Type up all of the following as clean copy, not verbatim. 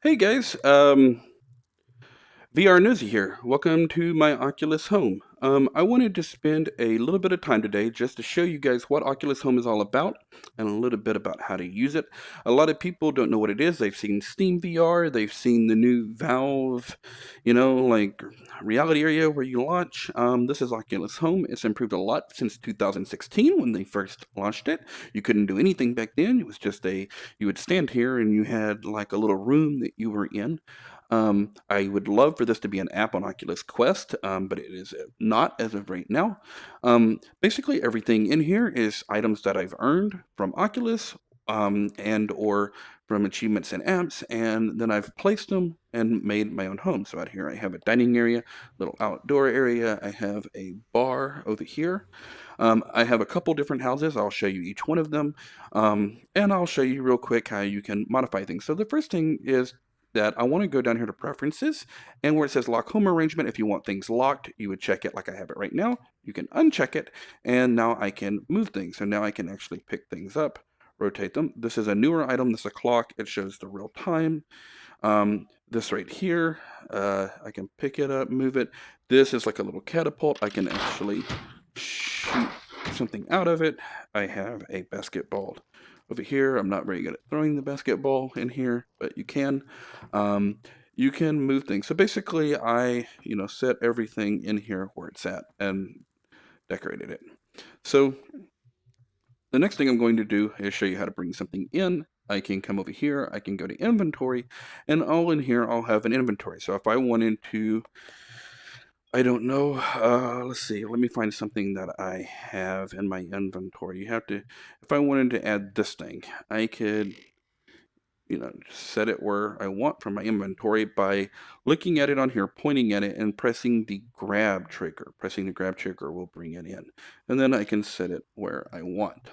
Hey guys, VR Nosy here. Welcome to my Oculus Home. I wanted to spend a little bit of time today just to show you guys what Oculus Home is all about and a little bit about how to use it. A lot of people don't know what it is. They've seen Steam VR, they've seen the new Valve, like reality area where you launch. This is Oculus Home. It's improved a lot since 2016 when they first launched it. You couldn't do anything back then. It was just you would stand here and you had like a little room that you were in. I would love for this to be an app on Oculus Quest, but it is not as of right now. Basically, everything in here is items that I've earned from Oculus and or from achievements and apps, and then I've placed them and made my own home. So out here I have a dining area, little outdoor area. I have a bar over here. I have a couple different houses. I'll show you each one of them, and I'll show you real quick how you can modify things. So the first thing is that I want to go down here to preferences, and where it says lock home arrangement, if you want things locked, you would check it like I have it right now. You can uncheck it, and now I can move things. So now I can actually pick things up, rotate them. This is a newer item. This is a clock. It shows the real time. This right here, I can pick it up, move it. This is like a little catapult. I can actually shoot something out of it. I have a basketball over here. I'm not very good at throwing the basketball in here, but you can. You can move things. So basically, I set everything in here where it's at and decorated it. So the next thing I'm going to do is show you how to bring something in. I can come over here, I can go to inventory, and all in here I'll have an inventory. So if I wanted to, I don't know, let's see, let me find something that I have in my inventory. If I wanted to add this thing, I could set it where I want from my inventory by looking at it on here, pointing at it, and pressing the grab trigger. Pressing the grab trigger will bring it in. And then I can set it where I want.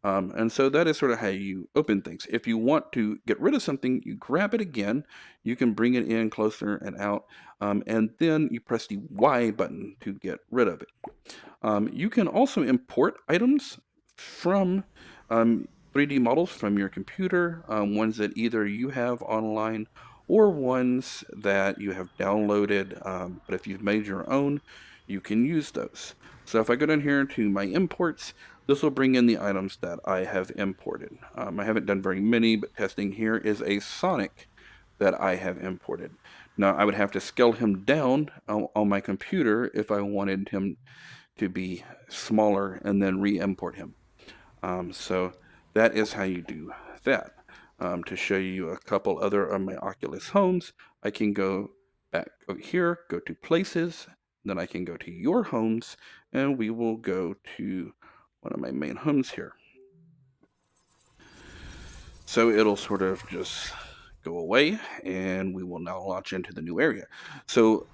And so that is sort of how you open things. If you want to get rid of something, you grab it again. You can bring it in closer and out. And then you press the Y button to get rid of it. You can also import items from 3D models from your computer, ones that either you have online or ones that you have downloaded. But if you've made your own, you can use those. So if I go down here to my imports, this will bring in the items that I have imported. I haven't done very many, but testing here is a Sonic that I have imported. Now I would have to scale him down on my computer if I wanted him to be smaller and then re-import him. So that is how you do that. To show you a couple other of my Oculus homes, I can go back over here, go to places, then I can go to your homes, and we will go to one of my main homes here. So it'll sort of just go away, and we will now launch into the new area. So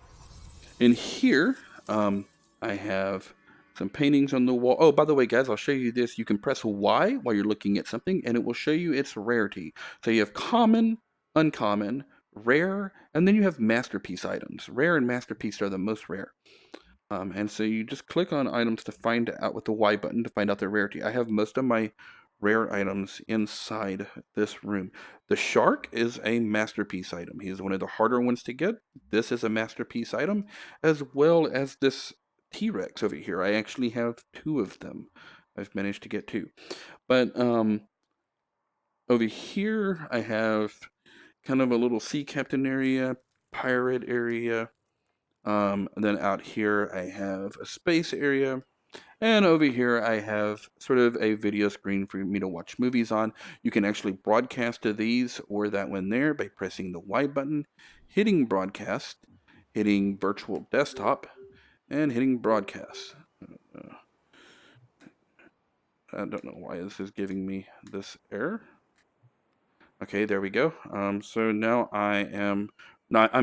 in here, I have some paintings on the wall. Oh, by the way, guys, I'll show you this. You can press Y while you're looking at something, and it will show you its rarity. So you have common, uncommon, rare, and then you have masterpiece items. Rare and masterpiece are the most rare. And so you just click on items to find out with the Y button to find out their rarity. I have most of my rare items inside this room. The shark is a masterpiece item. He is one of the harder ones to get. This is a masterpiece item, as well as this T-Rex over here. I actually have two of them. I've managed to get two. But over here, I have kind of a little sea captain area, pirate area. Then out here, I have a space area. And over here, I have sort of a video screen for me to watch movies on. You can actually broadcast to these or that one there by pressing the Y button, hitting broadcast, hitting virtual desktop, and hitting broadcast. I don't know why this is giving me this error. Okay, there we go. So now I'm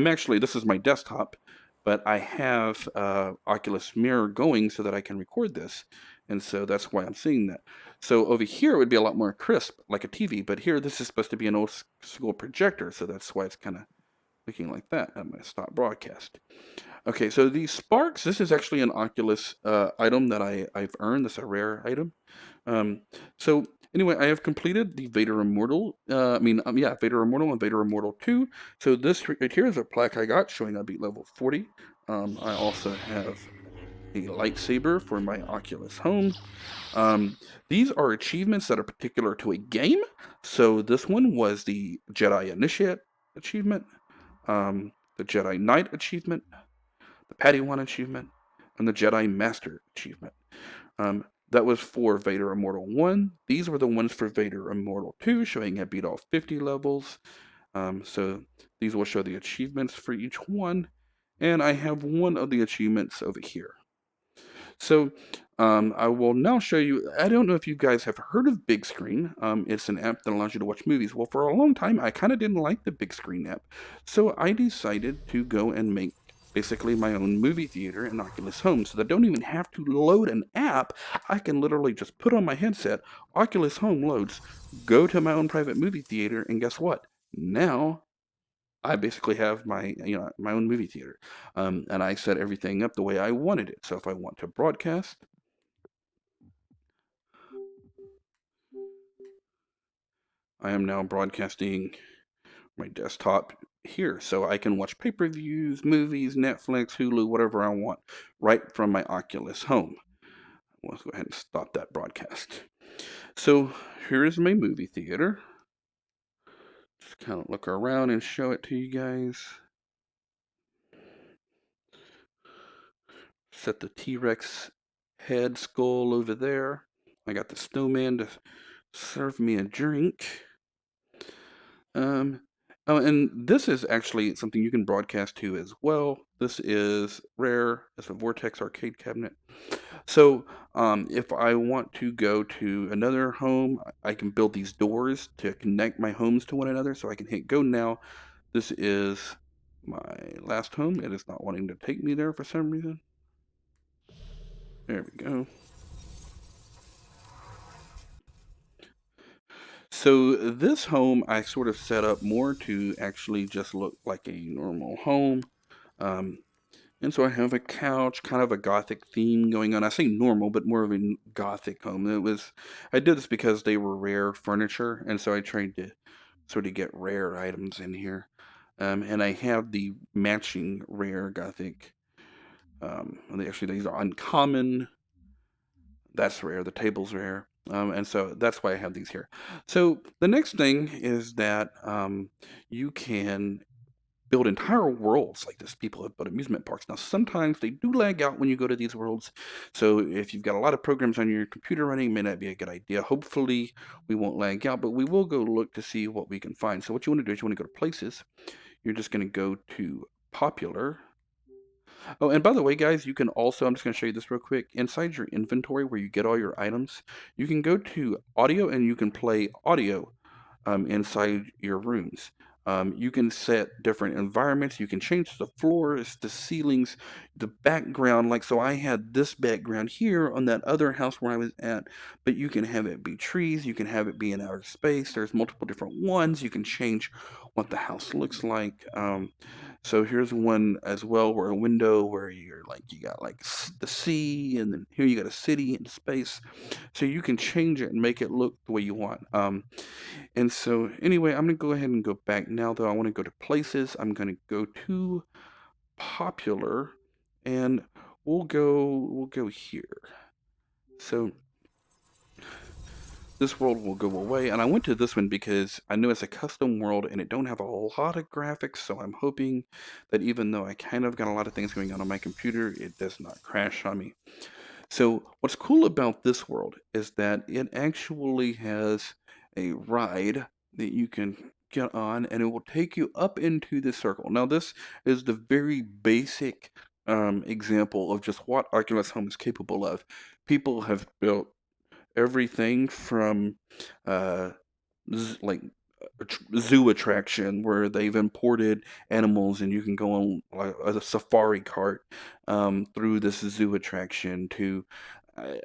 actually, this is my desktop, but I have Oculus Mirror going so that I can record this. And so that's why I'm seeing that. So over here it would be a lot more crisp, like a TV, but here this is supposed to be an old school projector, so that's why it's kind of looking like that. I'm going to stop broadcast. Okay, so these sparks, this is actually an Oculus item that I've earned. This is a rare item. So Anyway, I have completed the Vader Immortal. Yeah, Vader Immortal and Vader Immortal 2. So this right here is a plaque I got showing I beat level 40. I also have a lightsaber for my Oculus Home. These are achievements that are particular to a game. So this one was the Jedi Initiate achievement, the Jedi Knight achievement, the Padawan achievement, and the Jedi Master achievement. That was for Vader Immortal 1. These were the ones for Vader Immortal 2, showing I beat all 50 levels. So these will show the achievements for each one. And I have one of the achievements over here. So I will now show you. I don't know if you guys have heard of Big Screen. It's an app that allows you to watch movies. Well, for a long time, I kind of didn't like the Big Screen app. So I decided to go and make basically my own movie theater in Oculus Home so that I don't even have to load an app. I can literally just put on my headset, Oculus Home loads, go to my own private movie theater, and guess what? Now I basically have my own movie theater, and I set everything up the way I wanted it. So if I want to broadcast, I am now broadcasting my desktop here, so I can watch pay-per-views, movies, Netflix, Hulu, whatever I want, right from my Oculus Home. Let's go ahead and stop that broadcast. So here is my movie theater. Just kind of look around and show it to you guys. Set the T-Rex head skull over there. I got the snowman to serve me a drink. Oh, and this is actually something you can broadcast to as well. This is rare. It's a Vortex arcade cabinet. So, if I want to go to another home, I can build these doors to connect my homes to one another. So I can hit go now. This is my last home. It is not wanting to take me there for some reason. There we go. So this home I sort of set up more to actually just look like a normal home. Um, and so I have a couch, kind of a gothic theme going on. I say normal, but more of a gothic home. I did this because they were rare furniture, and so I tried to sort of get rare items in here. And I have the matching rare gothic. These are uncommon. That's rare. The table's rare. And so that's why I have these here. So the next thing is that you can build entire worlds like this. People have built amusement parks. Now, sometimes they do lag out when you go to these worlds. So if you've got a lot of programs on your computer running, it may not be a good idea. Hopefully, we won't lag out, but we will go look to see what we can find. So what you want to do is you want to go to places. You're just going to go to popular. Oh, and by the way, guys, you can also, I'm just going to show you this real quick. Inside your inventory where you get all your items, you can go to audio and you can play audio inside your rooms. You can set different environments. You can change the floors, the ceilings, the background. Like, so I had this background here on that other house where I was at, but you can have it be trees. You can have it be in outer space. There's multiple different ones. You can change what the house looks like. So here's one as well where a window where you got like the sea, and then here you got a city in space. So you can change it and make it look the way you want. And so anyway, I'm gonna go ahead and go back now though. I want to go to places. I'm gonna go to popular, and we'll go here. So this world will go away, and I went to this one because I know it's a custom world and it don't have a lot of graphics, so I'm hoping that even though I kind of got a lot of things going on my computer, it does not crash on me. So what's cool about this world is that it actually has a ride that you can get on, and it will take you up into the circle. Now this is the very basic example of just what Oculus Home is capable of. People have built everything from uh, like a zoo attraction where they've imported animals and you can go on like a safari cart through this zoo attraction to uh,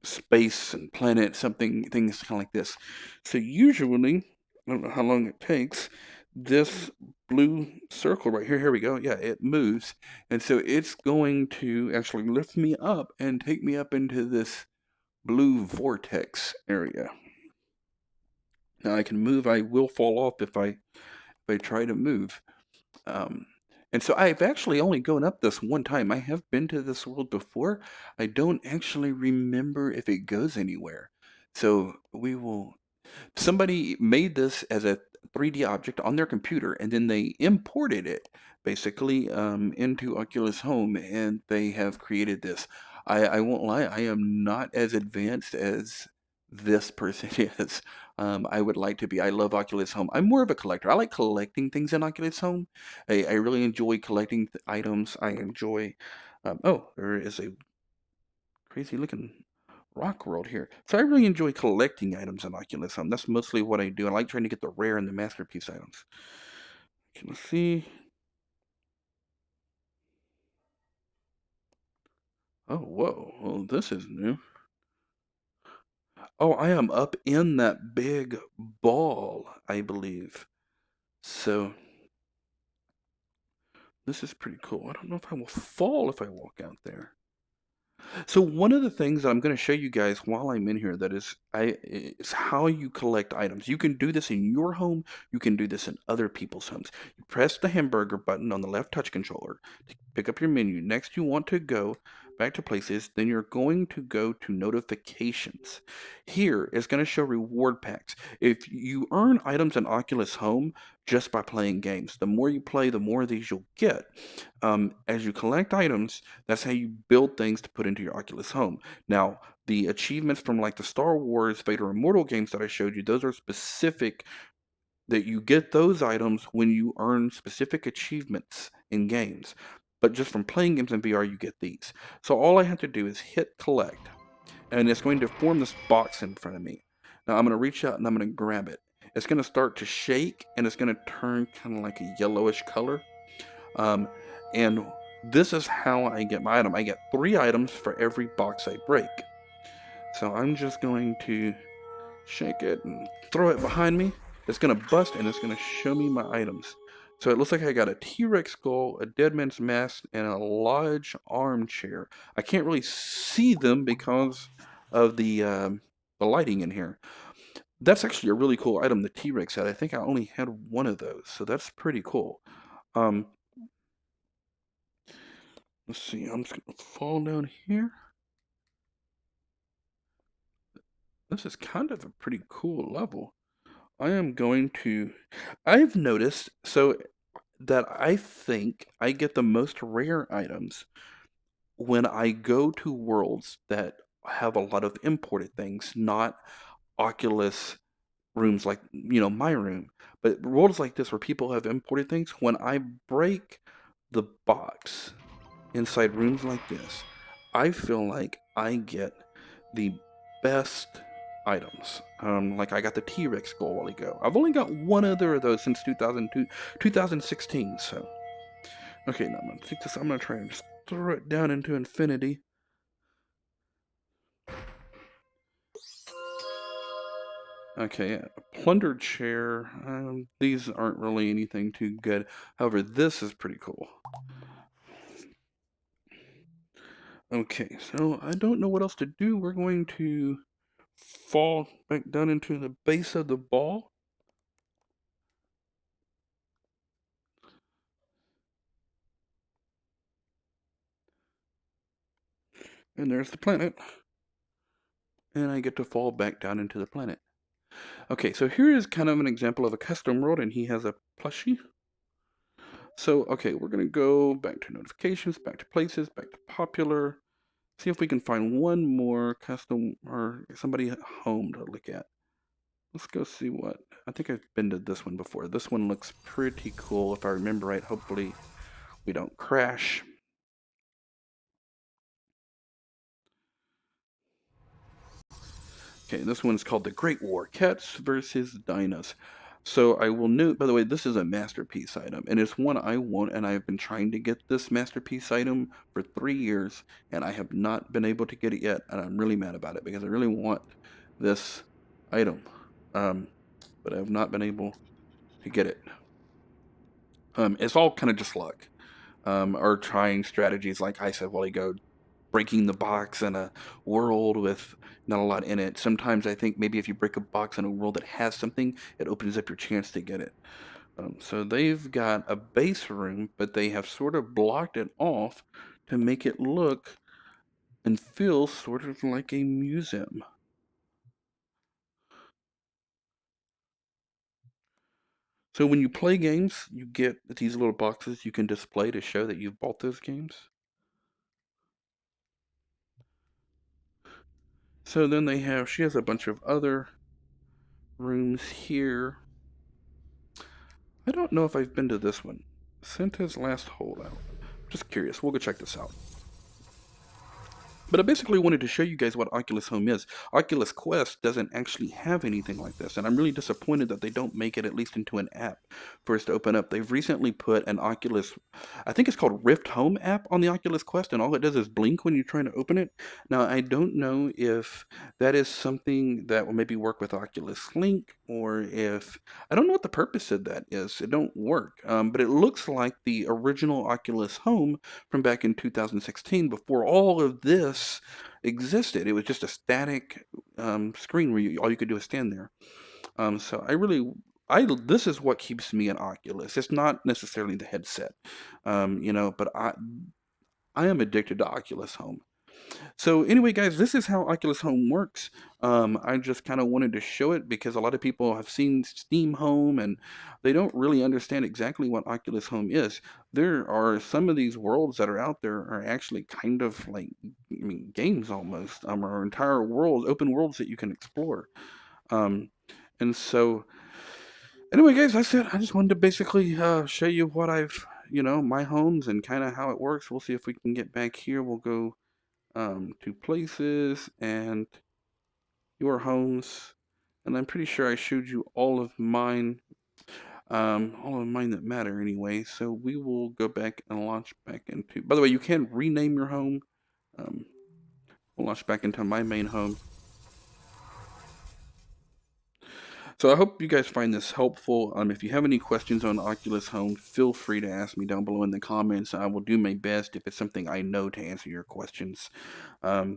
space and planet something things kind of like this. So usually, I don't know how long it takes. This blue circle right here, here we go. Yeah, it moves, and so it's going to actually lift me up and take me up into this blue vortex area. Now I can move. I will fall off if I try to move. Um, and so I've actually only gone up this one time. I have been to this world before. I don't actually remember if it goes anywhere. So we will somebody made this as a 3D object on their computer, and then they imported it basically into Oculus Home, and they have created this. I won't lie, I am not as advanced as this person is. I would like to be. I love Oculus Home. I'm more of a collector. I like collecting things in Oculus Home. I really enjoy collecting items. I enjoy. Oh, there is a crazy looking rock world here. So I really enjoy collecting items in Oculus Home. That's mostly what I do. I like trying to get the rare and the masterpiece items. Okay, let's see. Oh, whoa. Well, this is new. Oh, I am up in that big ball, I believe. So this is pretty cool. I don't know if I will fall if I walk out there. So one of the things that I'm going to show you guys while I'm in here that is how you collect items. You can do this in your home. You can do this in other people's homes. You press the hamburger button on the left touch controller to pick up your menu. Next, you want to go back to places. Then you're going to go to notifications. Here is going to show reward packs. If you earn items in Oculus Home just by playing games, the more you play, the more of these you'll get. As you collect items, that's how you build things to put into your Oculus Home. Now, the achievements from like the Star Wars Vader Immortal games that I showed you, those are specific that you get those items when you earn specific achievements in games. But just from playing games in VR, you get these. So all I have to do is hit collect, and it's going to form this box in front of me. Now I'm going to reach out and I'm going to grab it. It's going to start to shake, and it's going to turn kind of like a yellowish color. Um, and this is how I get my item. I get 3 items for every box I break. So I'm just going to shake it and throw it behind me. It's going to bust and it's going to show me my items. So it looks like I got a T-Rex skull, a dead man's mask, and a large armchair. I can't really see them because of the lighting in here. That's actually a really cool item the T-Rex had. I think I only had one of those, so that's pretty cool. Um, Let's see, I'm just gonna fall down here. This is kind of a pretty cool level. I am going to, I've noticed, so that I think I get the most rare items when I go to worlds that have a lot of imported things, not Oculus rooms like, my room, but worlds like this where people have imported things. When I break the box inside rooms like this, I feel like I get the best items. Like I got the T-Rex skull a while ago. I've only got one other of those since 2002, 2016. So, okay, now I'm gonna take this. I'm gonna try and just throw it down into infinity. Okay, yeah, a plundered chair. These aren't really anything too good. However, this is pretty cool. Okay, so I don't know what else to do. We're going to fall back down into the base of the ball. And there's the planet. And I get to fall back down into the planet. Okay, so here is kind of an example of a custom world, and he has a plushie. So, okay, we're going to go back to notifications, back to places, back to popular. See if we can find one more custom or somebody at home to look at. Let's go see what. I think I've been to this one before. This one looks pretty cool if I remember right. Hopefully we don't crash. Okay, this one's called The Great War, Cats versus Dinos. So I will note, by the way, this is a masterpiece item, and it's one I want, and I've been trying to get this masterpiece item for 3 years, and I have not been able to get it yet, and I'm really mad about it because I really want this item, but I have not been able to get it. It's all kind of just luck, or trying strategies like I said while ago, breaking the box in a world with not a lot in it. Sometimes I think maybe if you break a box in a world that has something, it opens up your chance to get it. So they've got a base room, but they have sort of blocked it off to make it look and feel sort of like a museum. So when you play games, you get these little boxes you can display to show that you've bought those games. So then she has a bunch of other rooms here. I don't know if I've been to this one. Santa's Last Holdout. Just curious. We'll go check this out. But I basically wanted to show you guys what Oculus Home is. Oculus Quest doesn't actually have anything like this, and I'm really disappointed that they don't make it at least into an app for us to open up. They've recently put an Oculus, I think it's called Rift Home app on the Oculus Quest, and all it does is blink when you're trying to open it. Now, I don't know if that is something that will maybe work with Oculus Link, or if, I don't know what the purpose of that is. It don't work, but it looks like the original Oculus Home from back in 2016 before all of this existed. It was just a static screen where all you could do is stand there. So this is what keeps me an Oculus. It's not necessarily the headset, but I am addicted to Oculus Home. So anyway, guys, this is how Oculus Home works. I just kind of wanted to show it because a lot of people have seen Steam Home and they don't really understand exactly what Oculus Home is. There are some of these worlds that are out there are actually kind of like, games almost, or entire worlds, open worlds that you can explore. And so anyway, guys, that's it. I just wanted to basically show you what my homes and kind of how it works. We'll see if we can get back here. We'll go to places and your homes, and I'm pretty sure I showed you all of mine that matter anyway. So we will go back and launch back into, by the way, you can rename your home. We'll launch back into my main home. So I hope you guys find this helpful. If you have any questions on Oculus Home, feel free to ask me down below in the comments. I will do my best if it's something I know to answer your questions. It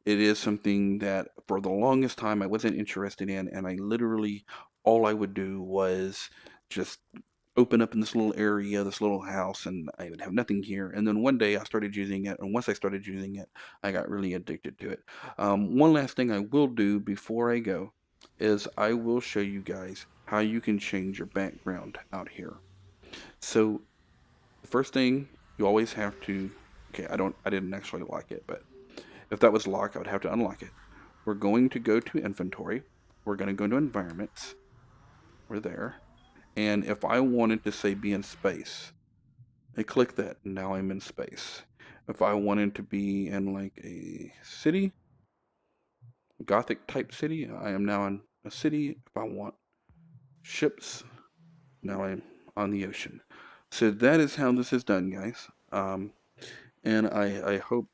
is something that for the longest time I wasn't interested in, and I literally, all I would do was just open up in this little area, this little house, and I would have nothing here. And then one day I started using it, and once I started using it, I got really addicted to it. One last thing I will do before I go is I will show you guys how you can change your background out here. So the first thing you always have to, okay, I didn't actually lock it, but if that was locked, I would have to unlock it. We're going to go to inventory. We're going to go to environments. We're there. And if I wanted to say be in space, I click that, and now I'm in space. If I wanted to be in like a city, Gothic type city, I am now in a city. If I want ships, now I'm on the ocean. So that is how this is done, guys. And I hope.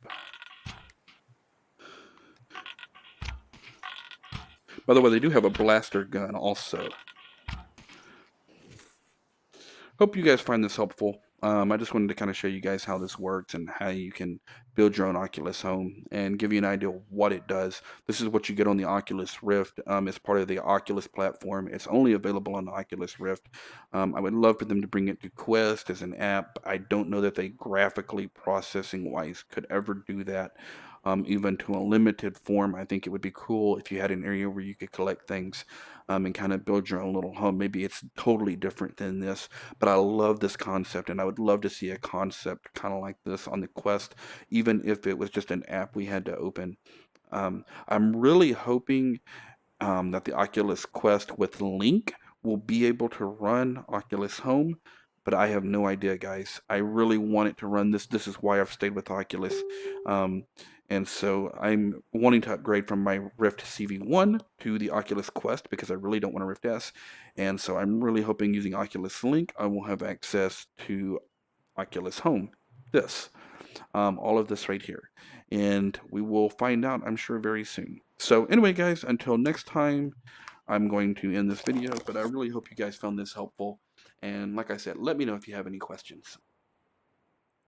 By the way, they do have a blaster gun also. Hope you guys find this helpful. I just wanted to kind of show you guys how this works and how you can build your own Oculus Home and give you an idea of what it does. This is what you get on the Oculus Rift. It's part of the Oculus platform. It's only available on the Oculus Rift. I would love for them to bring it to Quest as an app. I don't know that they graphically processing wise could ever do that. Even to a limited form. I think it would be cool if you had an area where you could collect things and kind of build your own little home. Maybe it's totally different than this, but I love this concept, and I would love to see a concept kind of like this on the Quest, even if it was just an app we had to open. I'm really hoping that the Oculus Quest with Link will be able to run Oculus Home, but I have no idea, guys. I really want it to run this. This is why I've stayed with Oculus. And so I'm wanting to upgrade from my Rift CV1 to the Oculus Quest because I really don't want a Rift S. And so I'm really hoping using Oculus Link, I will have access to Oculus Home. All of this right here. And we will find out, I'm sure, very soon. So anyway, guys, until next time, I'm going to end this video, but I really hope you guys found this helpful. And like I said, let me know if you have any questions.